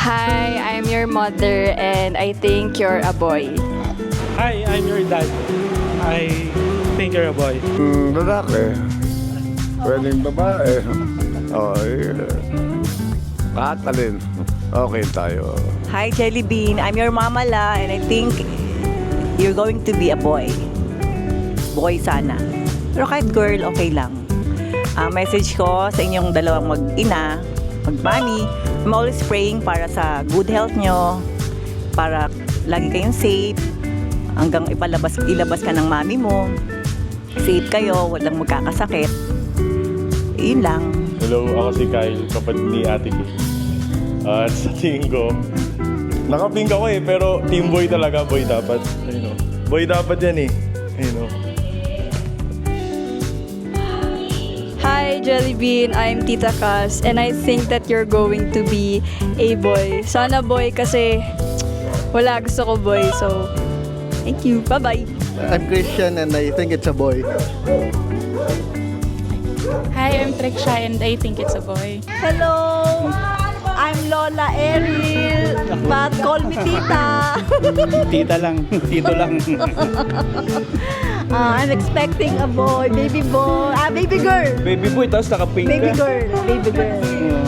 Hi, I'm your mother and I think you're a boy. Hi, I'm your dad. I think you're a boy. Lalaki. Pwedeng babae. Lahat alin. Okay tayo. Hi, Jelly Bean. I'm your mama la, and I think you're going to be a boy. Boy sana. Pero kahit girl, okay lang. Message ko sa inyong dalawang mag-ina, mag-mami, I'm always praying para sa good health nyo, para lagi kayong safe, hanggang ilabas ka ng mami mo. Safe kayo, walang magkakasakit. Yun lang. Hello, ako si Kyle, kapatid ni Ate K. At sa tingin ko, nakapink ako pero team boy talaga, boy dapat. Boy dapat yan Hi, Jelly Bean. I'm Tita Cas and I think that you're going to be a boy. Sana boy kasi wala, gusto ko boy. So, thank you. Bye-bye. I'm Christian and I think it's a boy. Hi, I'm Treksha and I think it's a boy. Hello! I'm Lola Eril, but call me Tita. Tita lang, tito lang. I'm expecting a boy, baby boy, baby girl. Baby boy, tapos naka-pink Baby ka. girl, baby girl.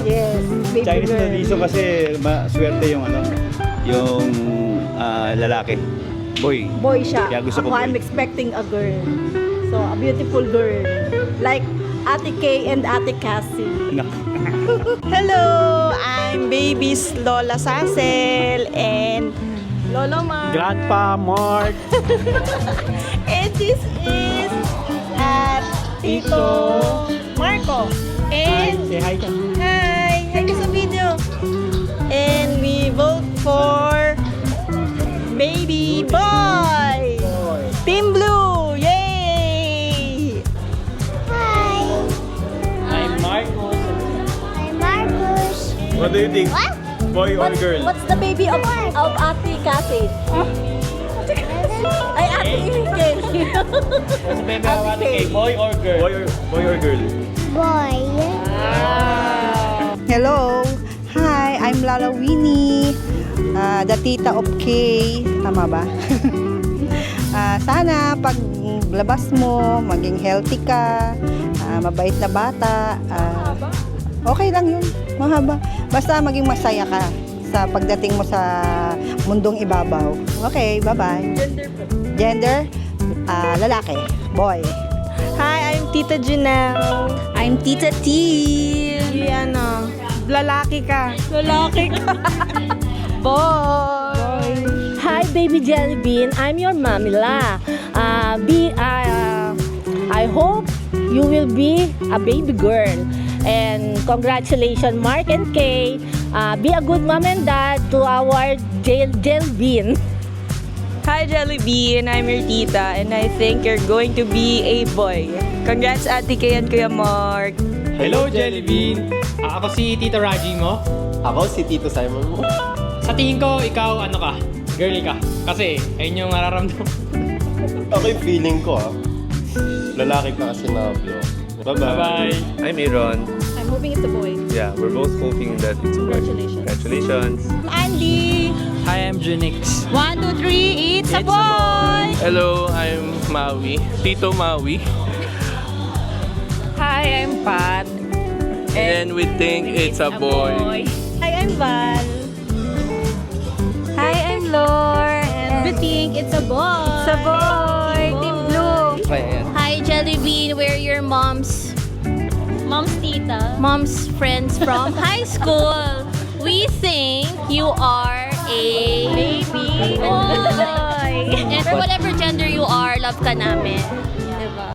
Yes, baby Chinese girl. tradition kasi swerte yung lalaki. Boy. Boy siya. Kaya gusto ko Ako, I'm boy. expecting a girl. So, a beautiful girl. Like Ate Kay and Ate Cassie. Hello, I'm baby's Lola Sasel and Lolo Mar. Grandpa Mark. And this is Tito Marco. And Say hi ka. hi ka sa video. And we vote for baby boy. Team Blue, yay! I'm Marcos. What do you think? Boy or girl? What's the baby of Ate Cassie? Ay, Ate Kay. What's the baby of Ate K? Boy or girl? Boy or girl? Hello! Hi, I'm Lala Winnie, the tita of Kay. Tama ba? Sana pag labas mo, maging healthy ka, mabait na bata. Okay lang yun, mahaba. Basta maging masaya ka sa pagdating mo sa mundong ibabaw. Okay, bye-bye. Gender? Lalaki, boy. Hi, I'm Tita Janelle. I'm Tita T. Ano, lalaki ka. Lalaki ka. Boy. Hi, baby Jelly Bean. I'm your mommy la. I hope you will be a baby girl. And congratulations, Mark and Kay. Be a good mom and dad to our Jelly Bean. Hi, Jelly Bean. I'm your tita, and I think you're going to be a boy. Congrats, Ate Kay and Kuya Mark. Hello, Jelly Bean. Ako si Tito Raji mo. Ako si Tito Simon mo. Sa tingin ko, ikaw ano ka? Girly ka. Kasi, ayun yung nararamdaman. Ako yung feeling ko lalaki ka kasi na-vlog. Bye-bye. Bye-bye. I'm Aaron. I'm hoping it's a boy. Yeah, we're both hoping that it's a boy. Congratulations. Congratulations. Andy. Hi, I'm Junix. 1, 2, 3, it's a boy! Hello, I'm Maui. Tito Maui. Hi, I'm Pat. And we think it's a boy. Hi, I'm Val. Hi, I'm Lore. We think it's a boy. It's a boy. Team Blue. Hi, Jelly Bean. We're your mom's friends from high school. We think you are a baby boy. And for whatever gender you are, love ka namin. Diba?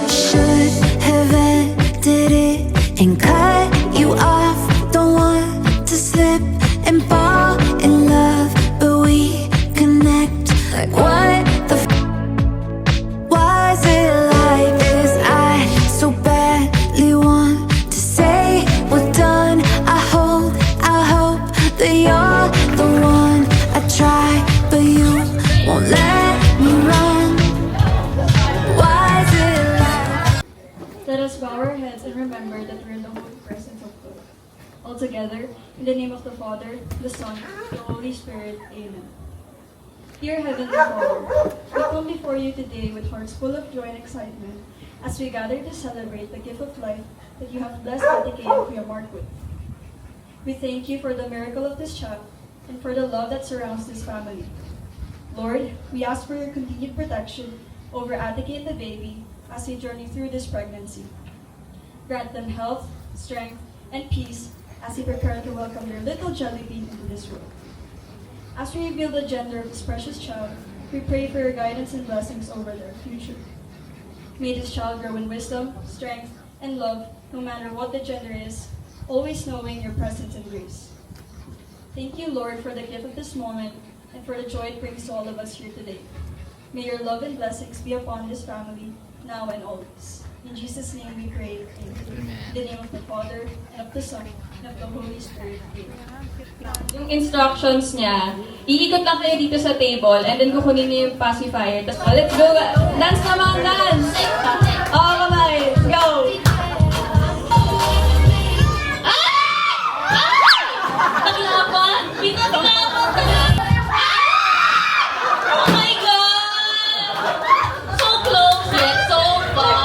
Should have ended it and cut you off. Don't want to slip and fall in love, but we connect. Like what the was it like this? I so badly want to say we're done. I hope that you're together. In the name of the Father, the Son, the Holy Spirit. Amen. Dear Heavenly Father, we come before you today with hearts full of joy and excitement as we gather to celebrate the gift of life that you have blessed Ate Kay and Kuya Mark with. We thank you for the miracle of this child and for the love that surrounds this family. Lord, we ask for your continued protection over Ate Kay and the baby as they journey through this pregnancy. Grant them health, strength, and peace as they prepare to welcome their little jelly bean into this world. As we reveal the gender of this precious child, we pray for your guidance and blessings over their future. May this child grow in wisdom, strength, and love, no matter what the gender is, always knowing your presence and grace. Thank you, Lord, for the gift of this moment and for the joy it brings to all of us here today. May your love and blessings be upon this family, now and always. In Jesus' name we pray. Amen. In the name of the Father, and of the Son, and of the Holy Spirit. Amen. Yung instructions niya, iikot lang kayo dito sa table, and then kukunin niyo yung pacifier. Tapos, let's go! Dance naman! Dance! Oo, kamay! Let's go! Naglaban! Pinaglaban talaga! Oh my God! So close yet so far!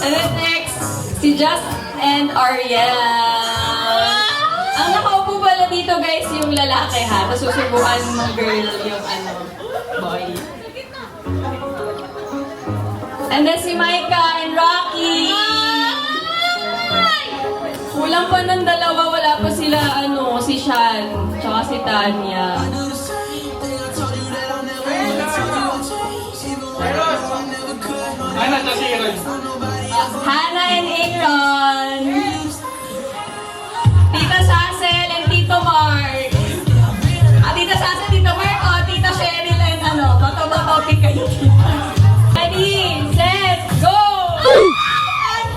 And then next, si Just and Ariel. Ang nakaupo pala dito guys, yung lalaki ha. Tapos susubukan ng girl yung boy. And then si Micah and Rocky. Kulang pa ng dalawa, wala pa sila si Sean, tsaka si Tanya. Hannah and Aaron. Tita Sassel and Tito Mark. Tita Sassel, Tito Mark, Tita Cheryl and topic kayo. Ready, set, go!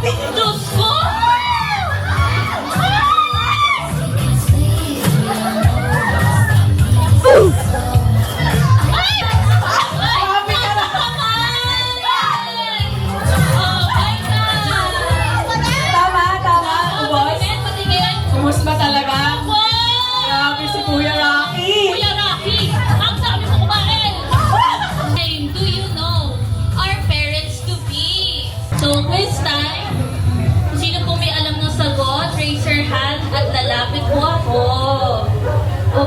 Diyos ko! Kumus ba talaga? Grabe si Kuya Rocky! Kuya Rocky! Ang sabi mo kumain! Do you know our parents-to-be? So, quiz time. Kung sino po may alam ng sagot, raise your hand at lalapit po ako.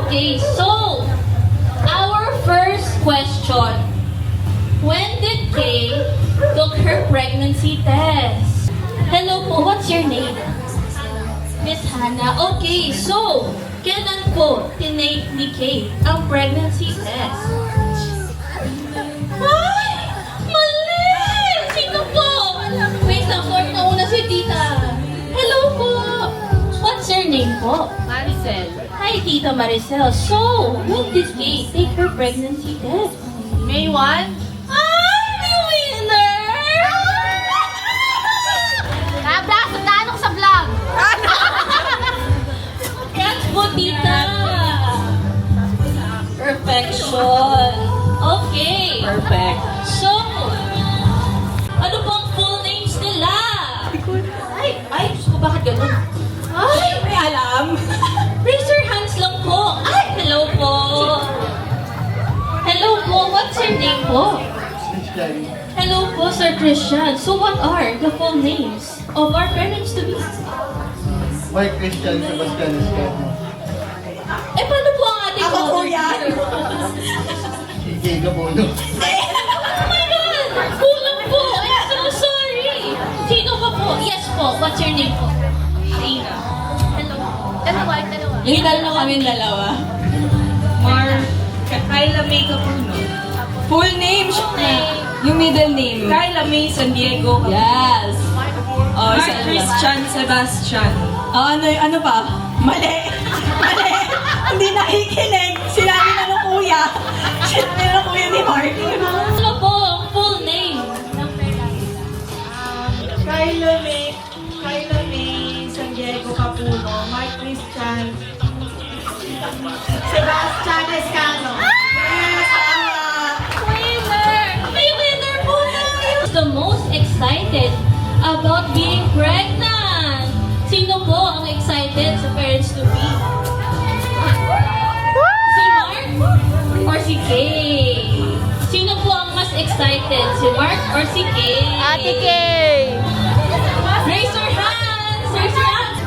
Okay, so, our first question. When did Kay took her pregnancy test? Hello po, what's your name? Miss Hannah. Okay, so, kailan po tinake ni Kay ang pregnancy test? Ay! Mali! Sino po? Wait lang, sorry na una si tita. Hello po! What's your name po? Maricel. Hi, Tita Maricel. So, when did Kay take her pregnancy test? May 1? Ay! May winner! Tanong sa vlog. Congrats po, tita! Perfection! Okay! Perfect. So, ano pong full names nila? Ay, Diyos ko, bakit ganun? Ay, May alam. raise your hands lang po. Ay, hello po. Hello po, what's your name po? Christian. Hello po, Sir Christian. So what are the full names of our parents-to-be? Mike Christian Sebastian Escano. Eh, paano po ang ating Ako po mother yan. here? Kay Gabono. Oh my God! Kulang po! I'm so sorry! Sino pa po? Yes po. What's your name po? Tina. Hello. Dalawa. Yung dalawa kami dalawa. Kyla May Capuno. Full name siya. Yung middle name. Kyla May San Diego. Yes. Oh, Mark Christian Sebastian. Ano pa? Mali. Mali. Hindi nakikinig. Sinabi na ng kuya. Sinabi na ng kuya ni Mark. Ano po ang full name ng parents? Kyla May San Diego Capuno. Mark Christian Sebastian Escano. Winner! May winner po tayo! The most excited about being Or si Kay? Ate Kay! Raise your hands! Raise your hands!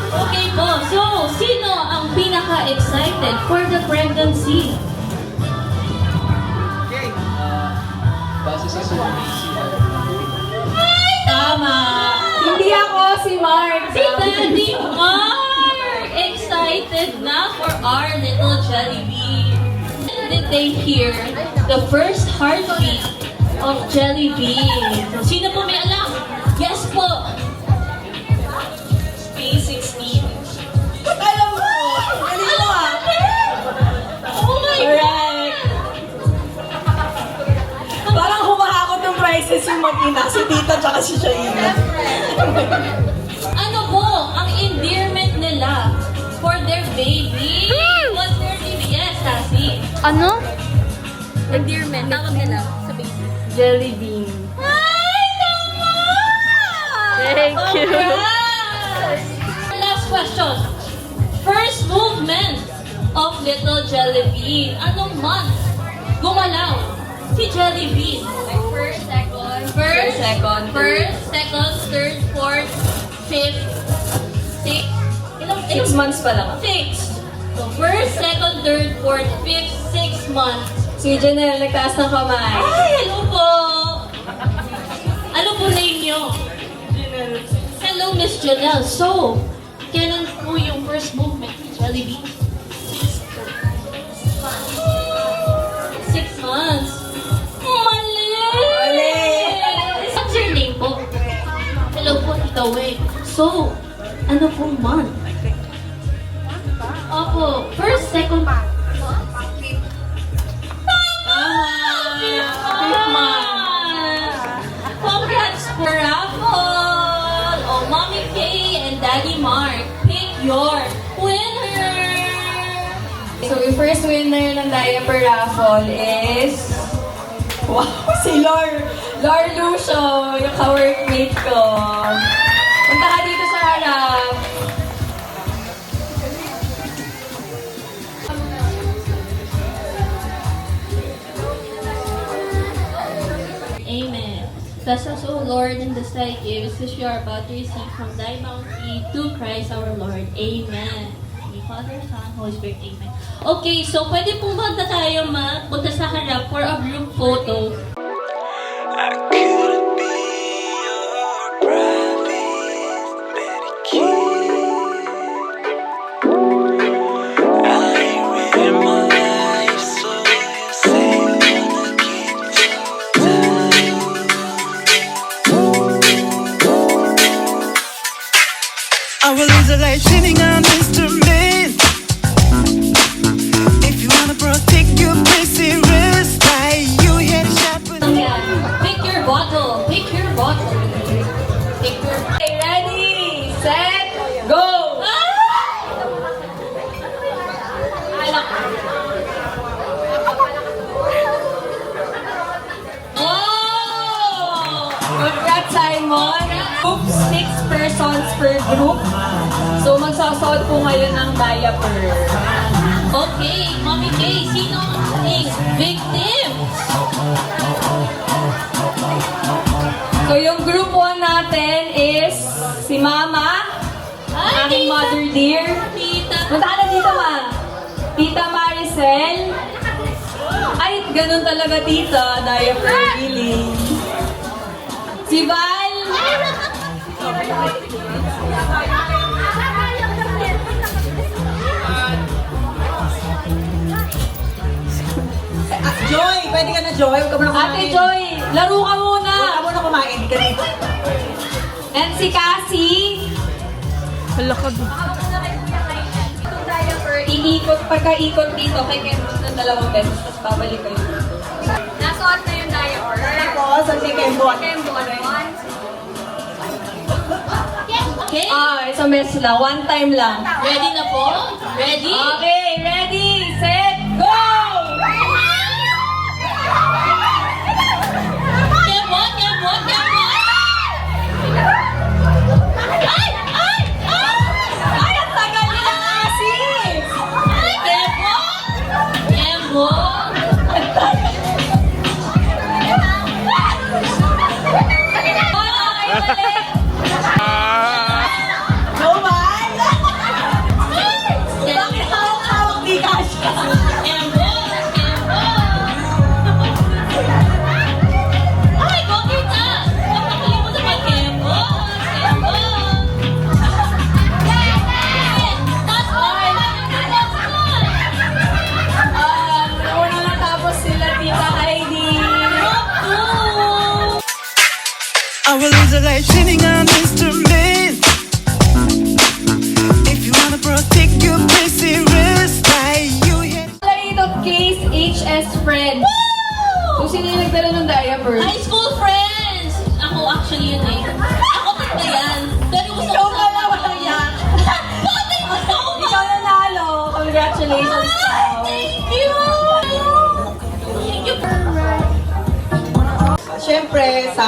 Okay po, so sino ang pinaka-excited for the pregnancy? Base sa survey, Tama. Hindi ako, si Mark. Si Daddy Mark! Excited na for our little jelly bean. Did they hear the first heartbeat of Jelly Bean? Sino po may alam? Yes po! Space 16. Alam mo. Galing mo ah. Oh my Correct. Parang humahakot ng prices yung mag-ina. Si Tita tsaka si Shaina. Ano po ang endearment nila for their baby? What's their baby? Yes, Cassie. Ano? Endearment. Tawag nila sa baby. Jelly bean. Ay, tama! Thank you. Congrats! Last question. First movement of little Jelly Bean. Anong month gumalaw si Jelly Bean? First, second. First, second. First, second, third, fourth, fifth, sixth. 6 months pa lang. Six. So, first, second, third, fourth, fifth, 6 months. Si Janelle, nagtaas ng kamay. Ay, hello po! Ano po name nyo? Hello, Miss Janelle. So, kailan po yung first movement ni Jelly Bean? 6 months. Mali! What's your name po? Hello po, Tita Wei. So, ano pong month? Opo, first, second, Fifth month. Congrats for raffle! Oh, Mommy Kay and Daddy Mark, pick your winner! So, yung first winner ng diaper raffle is... Wow, si Lor Lucio, yung ka-workmate ko. Punta ka dito sa harap. Amen. Bless us, O Lord, in the sky gifts which we are about to receive from thy bounty to Christ our Lord. Amen. May Father, Son, Holy Spirit. Amen. Okay, so pwede po ba na tayo magpunta sa harap for a group photo? I will lose a life sitting on instrument. If you wanna protect your basic rest, why you head shot with Pick your bottle. Pick your bottle. Pick your... Okay, ready, set, go! Wow! Congrats, Simon! Group, 6 persons per group. So, magsasawad po ngayon ng diaper. Okay, Mommy Kay, sino ang ating victim? So, yung group 1 natin is si Mama, aming mother dear. Tita. Punta ka na dito, Ma. Tita Maricel. Ay, ganun talaga, tita. Diaper billing. Si Val. Joy! Pwede ka na, Joy. Huwag ka muna kumain. Ate Joy, laro ka muna. Huwag ka muna kumain. Hindi ka dito. And si Cassie. Hala ka doon. Itong diaper, iikot, pagka-ikot dito, kay Kembos ng 2 beses, tapos babalik kayo. Nasuot na yung diaper. Tapos, ang si Kembon. Okay, Sa mess lang. 1 time lang. ready na po? Ready? Okay, ready, set, go! Kembot, kembot, kembot! Ay! Ay! Ay! Ay, ang tagal nila kasi! Ay, kembot! Kembot!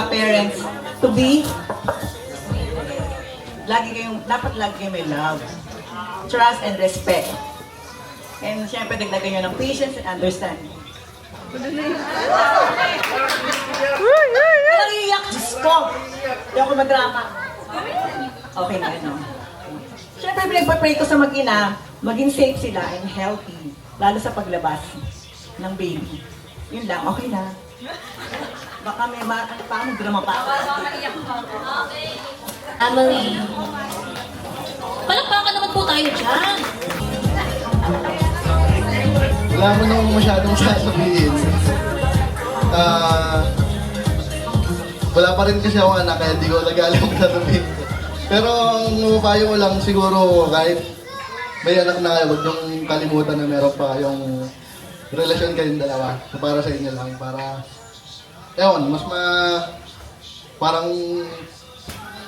parents to be, dapat lagi kayong may love, trust, and respect. And syempre, dagdagan nyo ng patience and understanding. Walang iiyak, Diyos ko! Hindi ako madrama. Okay na, no? Syempre, pinagpapray ko sa mag-ina, maging safe sila and healthy, lalo sa paglabas ng baby. Yun lang, okay na. Baka may paano drama pa ako. Emily. Palakpakan naman po tayo dyan. Wala mo nang masyadong sasabihin. Wala pa rin kasi ako anak, kaya hindi ko nag-alam ang sasabihin ko. Pero ang mapapayo ko lang siguro, kahit may anak na kayo, huwag niyong kalimutan na meron pa yung relasyon kayong dalawa. So, para sa inyo lang, para, ewan, parang,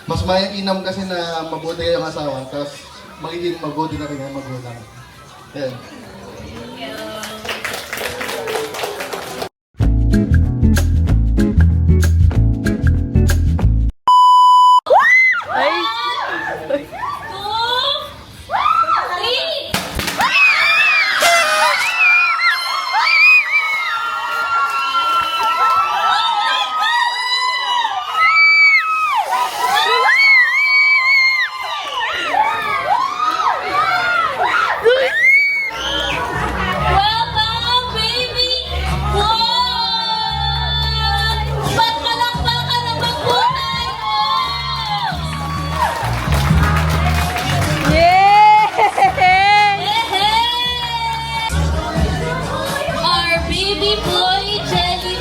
mas mainam kasi na mabuti kayong asawa, tapos magiging mabuti na rin ang magulang. Yan. Welcome, baby! Wow! Ba't malakpakan naman po tayo? Our baby boy, Jelly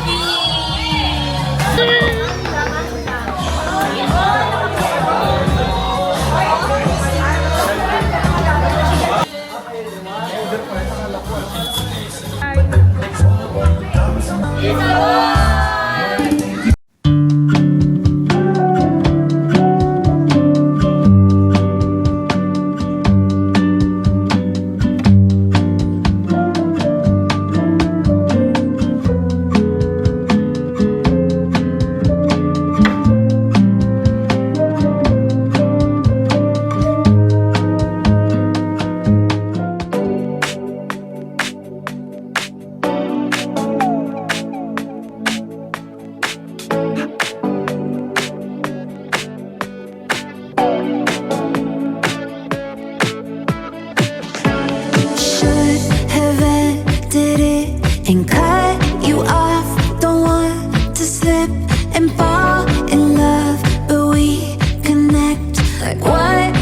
Should have ended it and cut you off. Don't want to slip and fall in love, but we connect. Like what?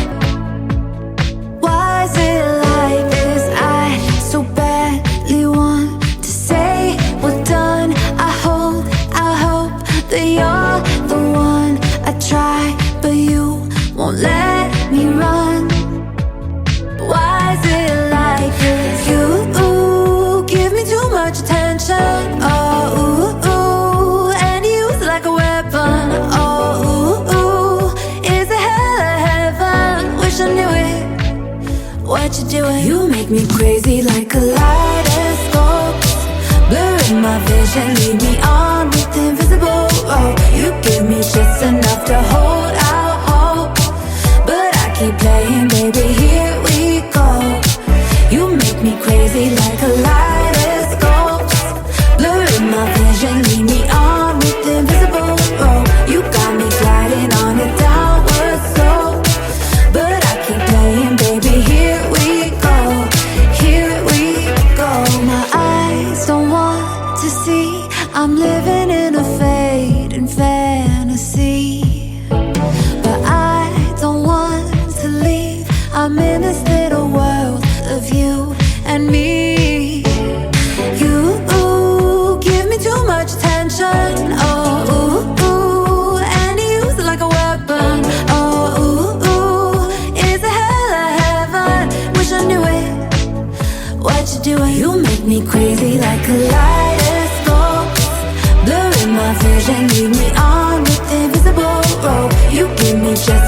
Why is it like this? I so badly want to say we're done. I hope that you're the one. I try, but you won't let me run. Why is it like this? You give me too much attention. Oh, and use it like a weapon. Oh, is it hell or heaven? Wish I knew it. What you doing? You make me crazy like kaleidoscope. Blurring my vision, lead me on with invisible rope. You give me just enough to hold out hope, but I keep playing, baby. Here we go. You make me crazy like kaleidoscopes. Blurring my vision, lead me on with invisible rope. You got me gliding on a downward slope, but I keep playing, baby. Here we go. Here we go. My eyes don't want to see. I'm living in a fading fantasy, but I don't want to leave. I'm in this little world of you and me. You give me too much attention. Oh, and use it like a weapon. Oh, is it hell or heaven? Wish I knew it. What you doing? You make me crazy like kaleidoscopes. Blurring my vision, lead me on with invisible rope. You give me just